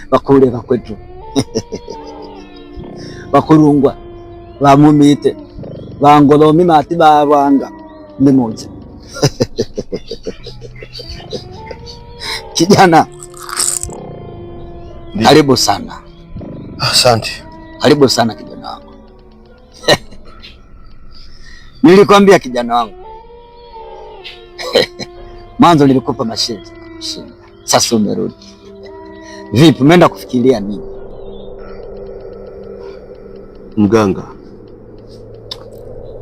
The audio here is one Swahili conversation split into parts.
Bakule bakwetu bakurungwa bamumite bangolomi mati barwanga ni moja. Kijana, karibu sana. Asante. Karibu sana kijana wangu. Nilikwambia kijana wangu. Mwanzo nilikupa masharti kushinda. Sasa umerudi. Vipi, umeenda kufikiria nini? Mganga,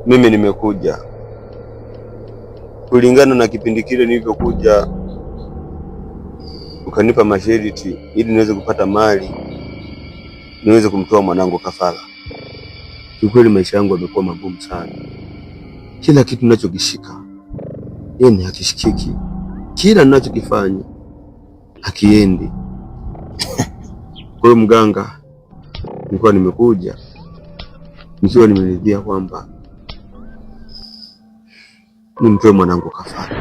mimi nimekuja kulingana na kipindi kile nilivyokuja, ukanipa masharti ili niweze kupata mali, niweze kumtoa mwanangu kafara. Kiukweli maisha yangu yamekuwa magumu sana. Kila kitu ninachokishika yani hakishikiki, kila ninachokifanya hakiendi. Kwa hiyo mganga, nilikuwa nimekuja nikiwa nimeridhia kwamba nimtoe mwanangu kafara.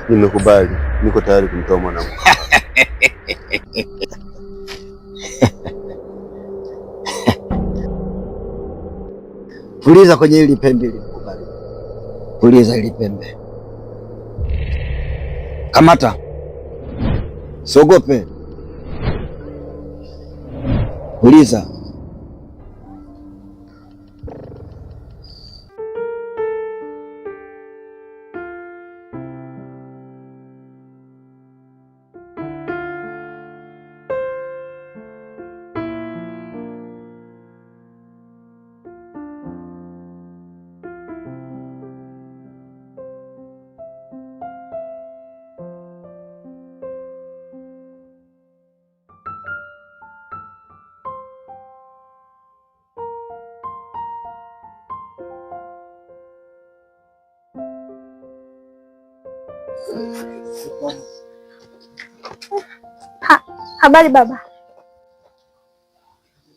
Nimekubali, niko tayari kumtoa mwanangu. Puliza kwenye hili pembe likubali. Puliza hili pembe. Kamata. Sogope. Puliza. Habari baba.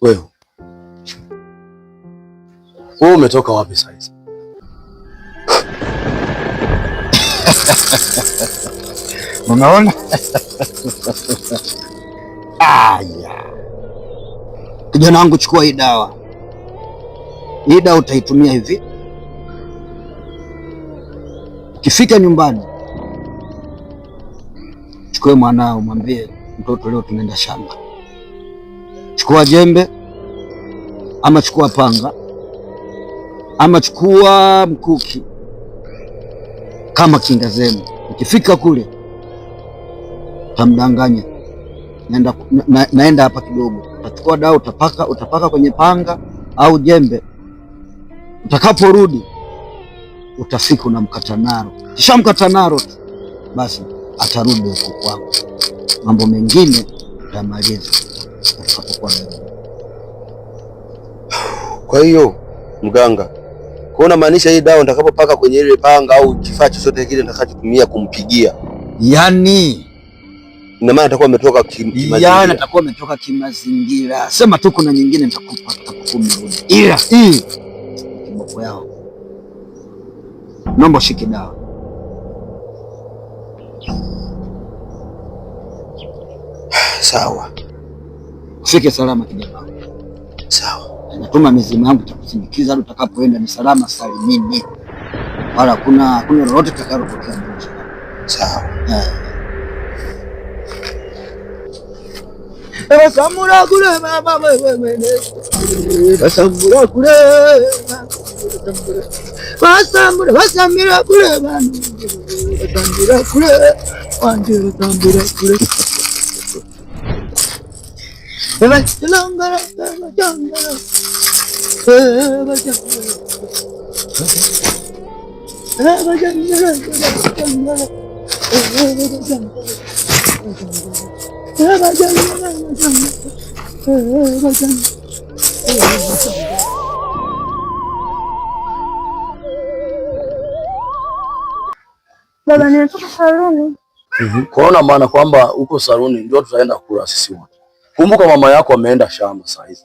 Wewe umetoka wapi sasa? Unaona? Aya. Kijana wangu, chukua hii dawa. Hii dawa utaitumia hivi. Ukifika nyumbani, chukua mwanao, mwambie mtoto, leo tunaenda shamba. Chukua jembe ama chukua panga ama chukua mkuki kama kinga zenu. Ukifika kule tamdanganya, naenda hapa kidogo, utachukua dawa, utapaka kwenye panga au jembe. Utakaporudi utafika unamkata naro, kisha mkata naro basi atarudi huko kwako. Mambo mengine utamaliza utakapokuwa wewe. Kwa hiyo mganga, kuna maanisha hii dawa nitakapopaka kwenye ile panga au kifaa chochote kile nitakachotumia kumpigia, yani ina maana atakuwa ametoka kimazingira. Yani atakuwa ametoka kimazingira. Sema tu kuna nyingine nitakupa rudi. Ila hii kiboko yao. Naomba shike dawa. Sawa. Ufike salama kijana. Sawa. Natuma mizimu yangu itakusindikiza hadi utakapoenda ni salama salimini. Wala kuna lolote litakalotokea mbele. Sawa. Basamura kule baba wewe. Basamura kule. Basamura kule bana. Basamura kule. Wanjira tambira kule. Baba silangara jangara. Baba jangara. Baba jangara jangara. Baba jangara jangara. Baba, nimetoka saluni. Kwaona maana kwamba uko saluni ndio tutaenda kula sisi wote. Kumbuka mama yako ameenda shamba saa hizi.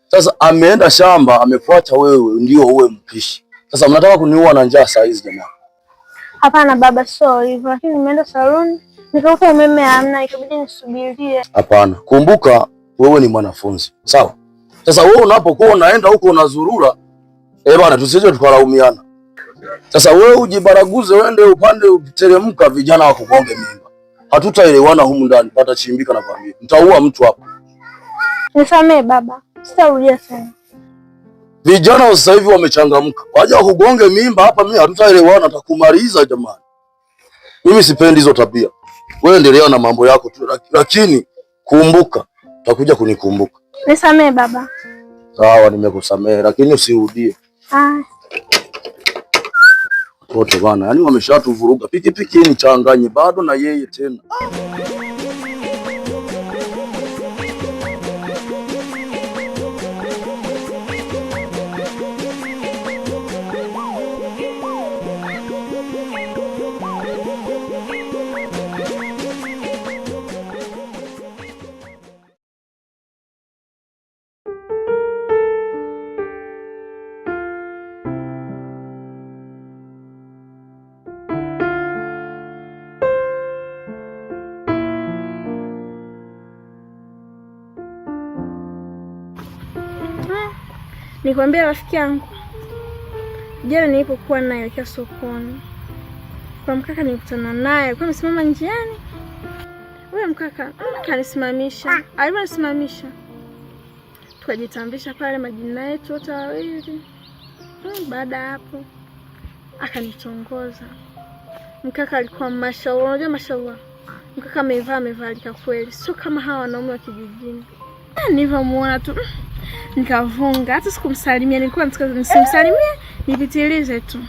Sasa ameenda shamba, amekuacha wewe ndio uwe mpishi. Sasa mnataka kuniua na njaa saa hizi jamaa? Hapana baba, sio hivyo, lakini nimeenda saluni nikakuta umeme hamna, ikabidi nisubirie. Hapana, kumbuka wewe ni mwanafunzi, sawa? Sasa wewe unapokuwa unaenda huko unazurura, bwana, tusije tukalaumiana. Sasa wewe ujibaraguze, uende upande uteremka, vijana wa kugonge mimba. Hatutaelewana humu ndani, patachimbika na kwambia. Mtaua mtu hapa. Nisamee baba, sitarudia tena. Vijana wa sasa hivi wamechangamka. Waje kugonge mimba hapa, mimi hatutaelewana, nitakumaliza jamani. Mimi sipendi hizo tabia. Wewe endelea na mambo yako tu, lakini kumbuka, utakuja kunikumbuka. Nisamee baba. Sawa, nimekusamea, lakini usirudie. Wote bana, yani wameshatuvuruga. Pikipiki ni changanye bado na yeye tena. Nikwambia rafiki yangu, jana nilipokuwa naelekea sokoni, kwa mkaka nilikutana naye, alikuwa amesimama njiani. Wewe mkaka kanisimamisha, aliponisimamisha tukajitambulisha pale majina yetu wote wawili. Baada hapo akanitongoza. Mkaka alikuwa mashallah, unajua mashallah. Mkaka amevalika kweli, sio kama hawa wanaume wa kijijini. Nilivyomuona tu nikavunga, hata sikumsalimia, nilikuwa nisimsalimie nipitilize tu.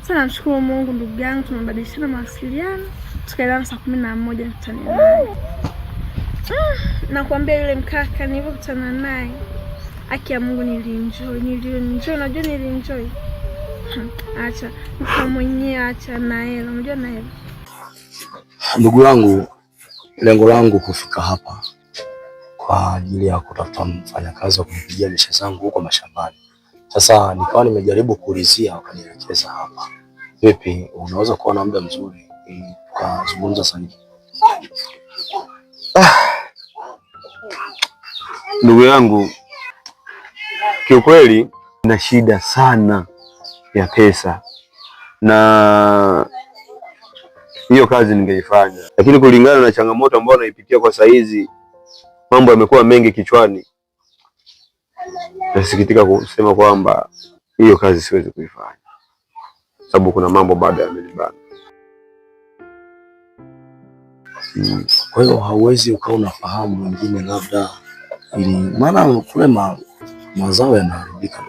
Sasa namshukuru Mungu ndugu yangu, tumebadilishana mawasiliano, tukaelewana saa 11 nikutana naye. Nakwambia yule mkaka nilipokutana naye, haki ya Mungu nilienjoy, unajua nilienjoy. Acha mtu mwenyewe, acha na hela, unajua na hela. Ndugu yangu, lengo langu kufika hapa kwa ajili ya kutafuta mfanyakazi wa kunipigia misha zangu huko mashambani. Sasa nikawa nimejaribu kuulizia, wakanielekeza hapa. Vipi, unaweza kuwa na muda mzuri tukazungumza sasa? Ndugu yangu, kiukweli na shida sana ya pesa, na hiyo kazi ningeifanya, lakini kulingana na changamoto ambayo naipitia kwa saizi, mambo yamekuwa mengi kichwani. Nasikitika kusema kwamba hiyo kazi siwezi kuifanya, sababu kuna mambo bado yamenibana. Kwa hiyo hauwezi ukawa unafahamu wengine labda, ili maana kule mazao yanaharibika.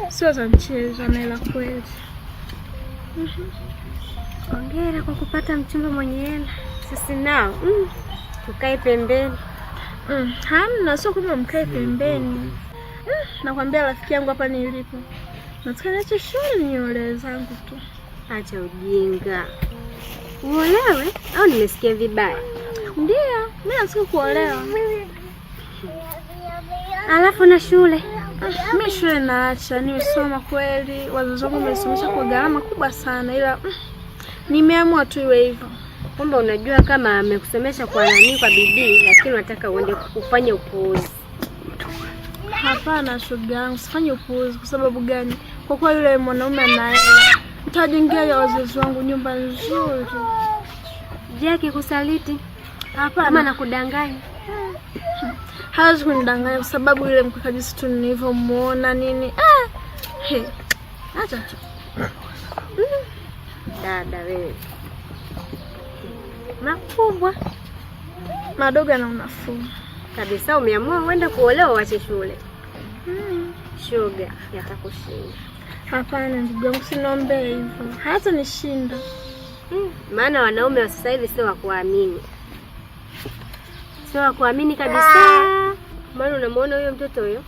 Sio za mchezo na ila kweli. Hongera kwa kupata mchumba mwenye hela. Sisi nao tukae pembeni. Hamna, sio kama mkae pembeni. Nakwambia rafiki yangu hapa nilipo, nataka niache shule niolewe zangu tu. Acha ujinga. Uolewe au nimesikia vibaya? Ndio, mimi nataka kuolewa. Alafu na shule? Mimi shule naacha, nimesoma kweli. Wazazi wangu wamesomesha kwa gharama kubwa sana, ila nimeamua tu iwe hivyo. Kwamba unajua kama amekusomesha kwa nani, kwa bidii, lakini unataka uende kufanya upuuzi. Hapana shoga yangu, sifanye upuuzi. Kwa sababu gani? Kwa kuwa yule mwanaume ana hela, nitajengea ya wazazi wangu nyumba nzuri. Je, akikusaliti? Hapana. Kama nakudanganya? Hawezi kunidanganya kwa sababu yule mkaka jinsi tu nilivyomuona nini. Acha tu. Dada wewe. Makubwa madogo na unafuu kabisa. Umeamua uende kuolewa uache shule. Shoga yatakushinda. Hapana ndugu yangu, siniombe hivyo, hata nishinda. Maana wanaume wa sasa hivi sio wa kuamini, sio wa kuamini kabisa. Maana unamuona huyo mtoto huyo,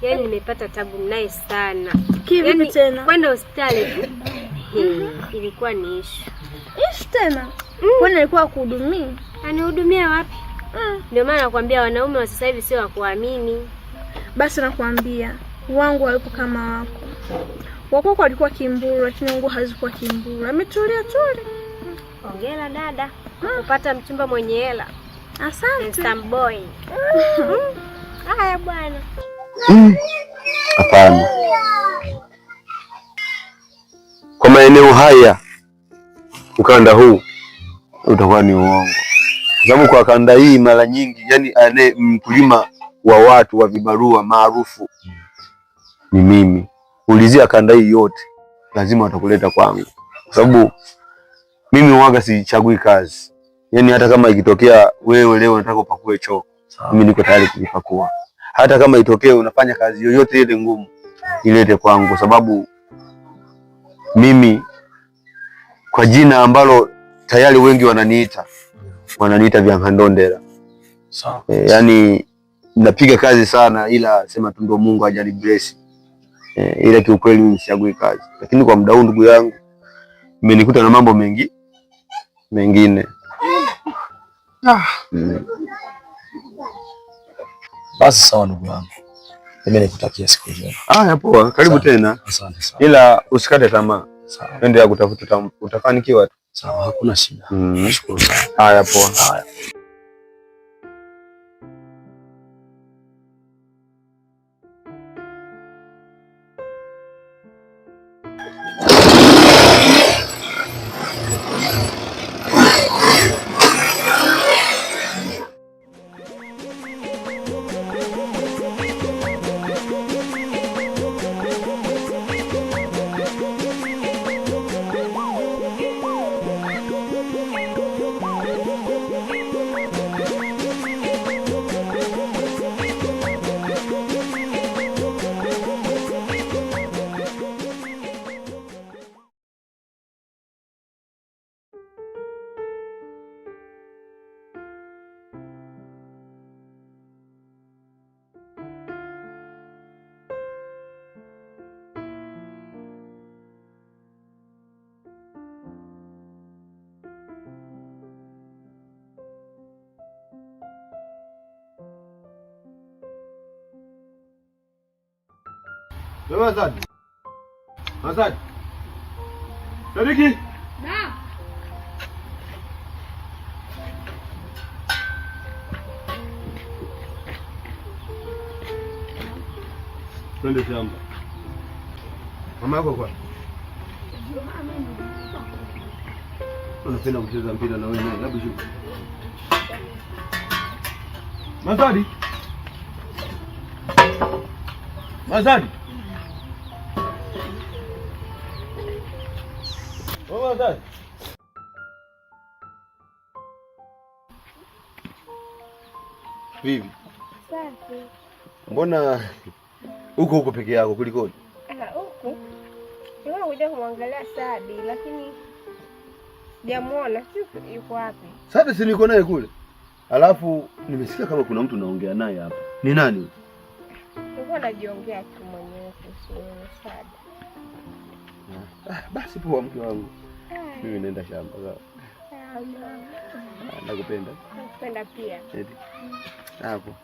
Yaani nimepata tabu naye sana. Kivipi tena? Kwenda hospitali tu. Ilikuwa ni issue. Issue tena? Kwani alikuwa kuhudumia? Anihudumia wapi? Ndio maana nakwambia wanaume wa sasa hivi sio wa kuamini. Basi nakwambia, wangu hayupo kama wako. Wako alikuwa kimburu, lakini wangu hazikuwa kimburu. Ametulia tuli. Hongera dada. Kupata mchumba mwenye hela. Asante. Handsome boy. Haya bwana. Hapana. Kwa maeneo haya ukanda huu utakuwa ni uongo. Sababu kwa kanda hii mara nyingi yani mkulima wa watu wa vibarua maarufu ni mimi. Ulizia kanda hii yote lazima watakuleta kwangu. Kwa sababu mimi huaga sichagui kazi. Yani hata kama ikitokea wewe leo unataka upakue choo, mimi niko tayari kujipakua. Hata kama itokee unafanya kazi yoyote ile ngumu, ilete kwangu kwa sababu mimi kwa jina ambalo tayari wengi wananiita Vyankandondera. Sawa. Yani napiga kazi sana, ila sema tu ndo Mungu hajanibless. Ila kiukweli mimi sichagui kazi. Lakini kwa muda huu ndugu yangu imenikuta na mambo mengine. Basi sawa ndugu yangu. Mimi nikutakia siku njema. Poa, karibu tena. Asante sana. Ila usikate tamaa. Sawa. Endelea kutafuta, utafanikiwa tu. Sawa, hakuna shida. Nashukuru sana. Poa. Haya. Mazadi. Sadiki. Na. Twende shamba. Mama yako kwa? Unapenda kucheza mpira na wewe naye, hebu shuka. Mazadi. Mazadi. Mazadi. Vipi? Safi. Mbona huko peke yako kulikoni? Huku. Niona kuja kumwangalia Sadi lakini sijamuona, si yuko wapi? Sadi si niko naye kule. Alafu nimesikia kama kuna mtu naongea naye hapa. Ni nani? Nilikuwa najiongea tu mwenyewe kuhusu Sadi. Basi poa mke wangu. Mimi naenda shamba sawa. Nakupenda. Nakupenda pia. Eti. Hapo.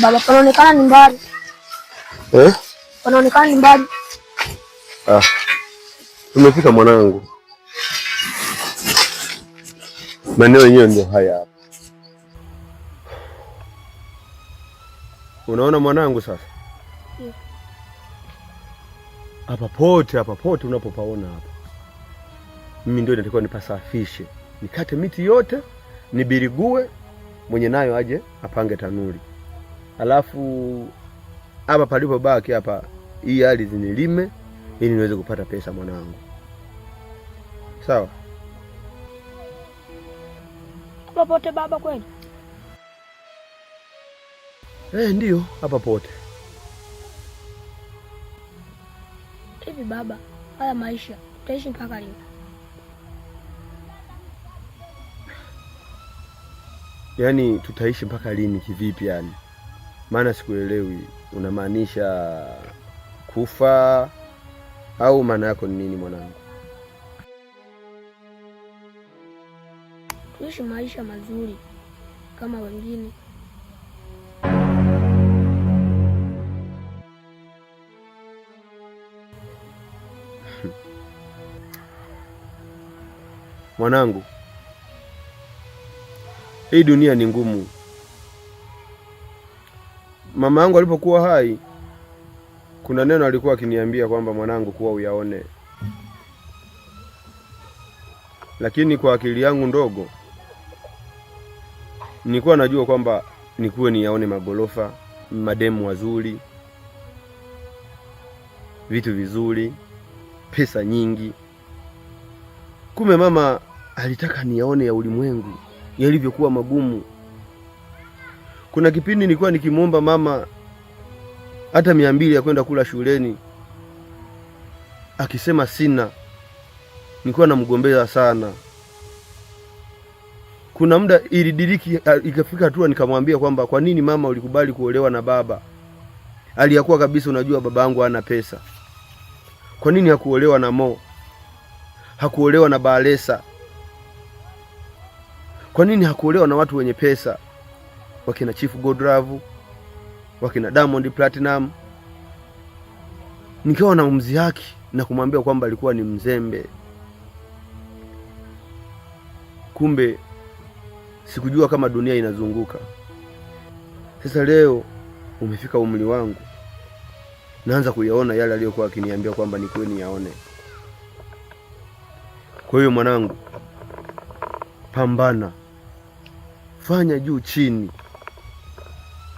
Baba, panaonekana ni mbali. Panaonekana ni mbali. Tumefika mwanangu. Maeneo yenyewe ndio haya hapa. Unaona mwanangu sasa? hapa pote unapopaona hapa, mimi ndio natakiwa nipasafishe, nikate miti yote, nibirigue, mwenye nayo aje apange tanuri. Alafu hapa palipobaki hapa, hii ardhi nilime ili niweze kupata pesa mwanangu. Sawa? Hapa pote baba kweli? Ndio, hapa pote. Hivi baba, haya maisha utaishi mpaka lini? Yaani tutaishi mpaka lini kivipi yani? Maana sikuelewi, unamaanisha kufa au maana yako ni nini mwanangu? Tuishi maisha mazuri kama wengine. Mwanangu, hii dunia ni ngumu. Mama yangu alipokuwa hai, kuna neno alikuwa akiniambia kwamba mwanangu, kuwa uyaone. Lakini kwa akili yangu ndogo nilikuwa najua kwamba nikuwe niyaone magorofa, mademu wazuri, vitu vizuri, pesa nyingi. Kumbe mama alitaka niyaone ya ulimwengu yalivyokuwa magumu. Kuna kipindi nilikuwa nikimwomba mama hata 200 ya kwenda kula shuleni, akisema sina, nilikuwa namgombea sana. Kuna muda ilidiriki, ikafika hatua nikamwambia kwamba kwa nini mama ulikubali kuolewa na baba? Aliyakuwa kabisa unajua babangu hana pesa. Kwa nini hakuolewa na Mo? Hakuolewa na Balesa? Kwa nini hakuolewa na watu wenye pesa? Wakina Chief Godlove, wakina Diamond Platinum. Nikawa na umzi haki na kumwambia kwamba alikuwa ni mzembe. Kumbe sikujua kama dunia inazunguka. Sasa leo umefika umri wangu, naanza kuyaona yale aliyokuwa akiniambia kwamba ni kweli yaone. Kwa hiyo mwanangu, pambana, fanya juu chini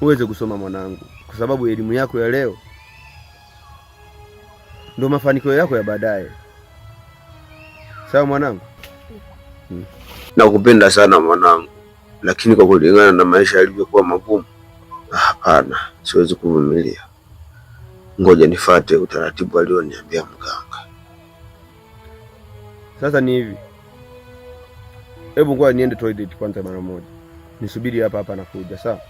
uweze kusoma mwanangu, kwa sababu elimu yako ya leo ndio mafanikio yako ya baadaye. Sawa mwanangu? Nakupenda sana mwanangu, lakini kwa kulingana na maisha yalivyokuwa magumu, hapana, siwezi kuvumilia. Ngoja nifuate utaratibu alioniambia mganga. Sasa ni hivi, hebu ngoja niende toilet kwanza mara moja. Nisubiri hapa nakuja, sawa?